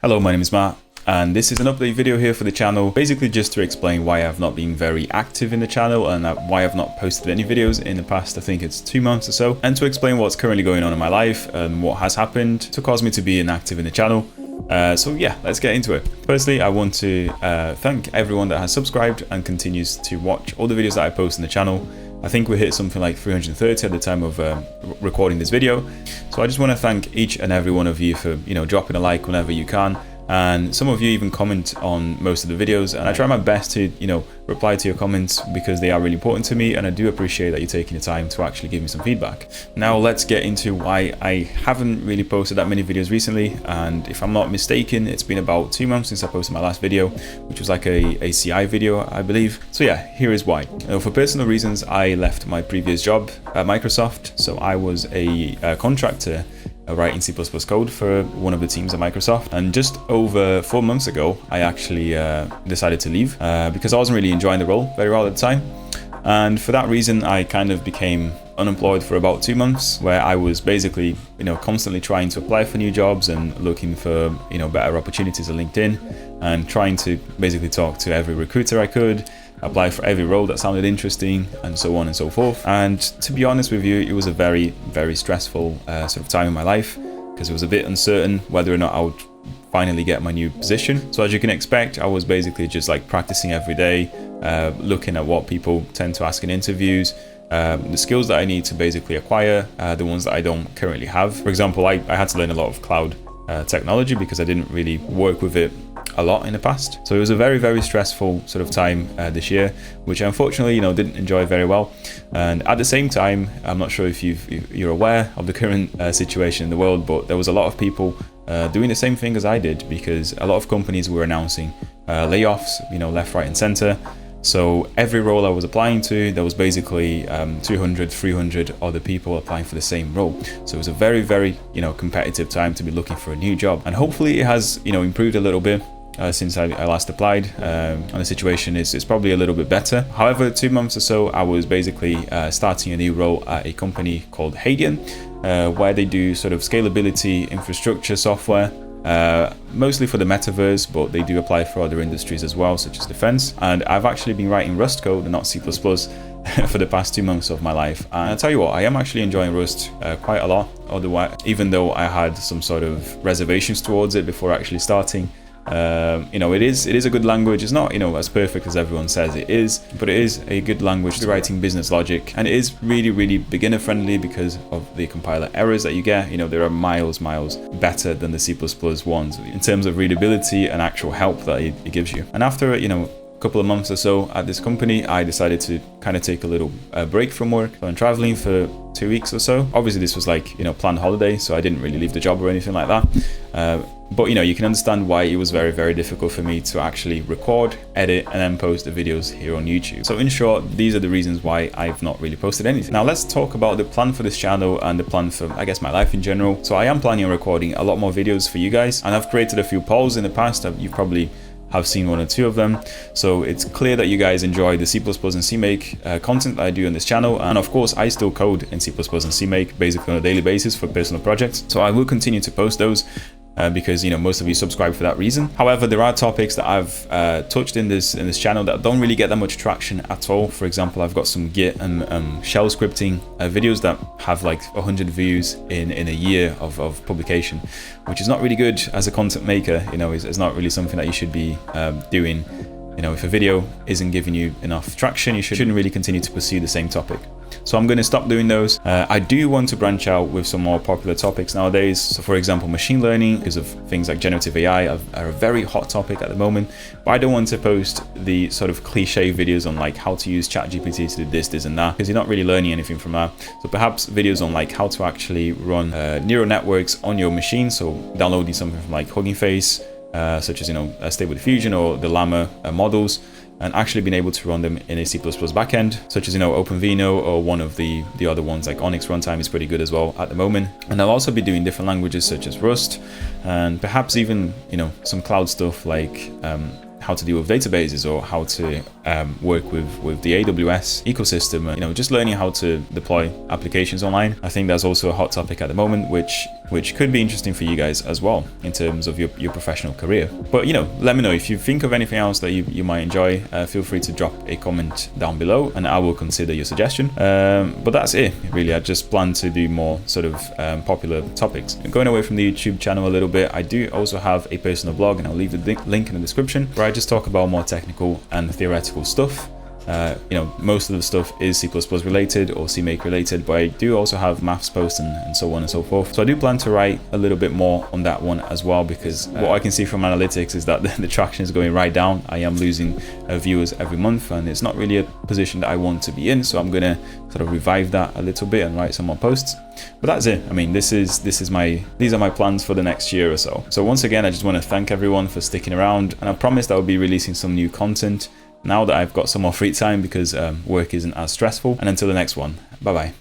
Hello, my name is Matt, and this is an update video here for the channel, basically just to explain why I've not been very active in the channel and why I've not posted any videos in the past, I think it's 2 months or so, and to explain what's currently going on in my life and what has happened to cause me to be inactive in the channel. So yeah, let's get into it. Firstly, I want to thank everyone that has subscribed and continues to watch all the videos that I post in the channel. I think we hit something like 330 at the time of recording this video. So I just want to thank each and every one of you for, dropping a like whenever you can. And some of you even comment on most of the videos, and I try my best to, reply to your comments because they are really important to me, and I do appreciate that you're taking the time to actually give me some feedback. Now let's get into why I haven't really posted that many videos recently, and if I'm not mistaken, it's been about 2 months since I posted my last video, which was like a CI video, I believe. So yeah, here is why. For personal reasons, I left my previous job at Microsoft, so I was a contractor writing C++ code for one of the teams at Microsoft, and just over 4 months ago I actually decided to leave because I wasn't really enjoying the role very well at the time, and for that reason I kind of became unemployed for about 2 months, where I was basically constantly trying to apply for new jobs and looking for better opportunities on LinkedIn, and trying to basically talk to every recruiter I could, apply for every role that sounded interesting, and so on and so forth. And to be honest with you, it was a very, very stressful sort of time in my life, because it was a bit uncertain whether or not I would finally get my new position. So as you can expect, I was basically just like practicing every day, looking at what people tend to ask in interviews, the skills that I need to basically acquire, the ones that I don't currently have. For example, I had to learn a lot of cloud technology because I didn't really work with it a lot in the past. So it was a very, very stressful sort of time this year, which I unfortunately didn't enjoy very well. And at the same time, I'm not sure if you're aware of the current situation in the world, but there was a lot of people doing the same thing as I did, because a lot of companies were announcing layoffs, left, right and center. So every role I was applying to, there was basically 200, 300 other people applying for the same role. So it was a very, very, competitive time to be looking for a new job. And hopefully it has, improved a little bit since I last applied, and the situation is probably a little bit better. However, 2 months or so, I was basically starting a new role at a company called Hadean, where they do sort of scalability infrastructure software, mostly for the metaverse, but they do apply for other industries as well, such as defense. And I've actually been writing Rust code and not C++ for the past 2 months of my life. And I'll tell you what, I am actually enjoying Rust quite a lot, otherwise, even though I had some sort of reservations towards it before actually starting. It is a good language. It's not as perfect as everyone says it is, but it is a good language for writing business logic, and it is really, really beginner friendly because of the compiler errors that you get. There are miles better than the C++ ones in terms of readability and actual help that it gives you. And after a couple of months or so at this company, I decided to kind of take a little break from work. So I'm traveling for 2 weeks or so. Obviously this was like planned holiday, so I didn't really leave the job or anything like that, but you can understand why it was very, very difficult for me to actually record, edit and then post the videos here on YouTube. So in short, these are the reasons why I've not really posted anything. Now let's talk about the plan for this channel and the plan for, I guess, my life in general. So I am planning on recording a lot more videos for you guys, and I've created a few polls in the past. You probably have seen 1 or 2 of them, so it's clear that you guys enjoy the C++ and CMake content that I do on this channel. And of course I still code in C++ and CMake basically on a daily basis for personal projects, so I will continue to post those because most of you subscribe for that reason. However, there are topics that I've touched in this channel that don't really get that much traction at all. For example, I've got some Git and shell scripting videos that have like 100 views in a year of publication, which is not really good as a content maker. It's not really something that you should be doing. If a video isn't giving you enough traction, you shouldn't really continue to pursue the same topic. So I'm going to stop doing those. I do want to branch out with some more popular topics nowadays. So for example, machine learning, because of things like generative AI are a very hot topic at the moment. But I don't want to post the sort of cliche videos on like how to use ChatGPT to do this and that, because you're not really learning anything from that. So perhaps videos on like how to actually run neural networks on your machine. So downloading something from like Hugging Face, such as Stable Diffusion or the Llama models, and actually being able to run them in a C++ backend, such as OpenVINO, or one of the other ones like Onyx Runtime is pretty good as well at the moment. And I'll also be doing different languages such as Rust, and perhaps even some cloud stuff like how to deal with databases, or how to work with the AWS ecosystem, just learning how to deploy applications online. I think that's also a hot topic at the moment, which which could be interesting for you guys as well in terms of your professional career. But, you know, let me know if you think of anything else that you might enjoy. Feel free to drop a comment down below and I will consider your suggestion. But that's it, really. I just plan to do more sort of popular topics. Going away from the YouTube channel a little bit, I do also have a personal blog, and I'll leave the link in the description, where I just talk about more technical and theoretical stuff. You know, most of the stuff is C++ related or CMake related, but I do also have maths posts and so on and so forth. So I do plan to write a little bit more on that one as well, because what I can see from analytics is that the traction is going right down. I am losing viewers every month, and it's not really a position that I want to be in. So I'm gonna sort of revive that a little bit and write some more posts. But that's it. I mean, these are my plans for the next year or so. So once again, I just want to thank everyone for sticking around, and I promise that I'll be releasing some new content now that I've got some more free time, because work isn't as stressful. And until the next one, bye bye.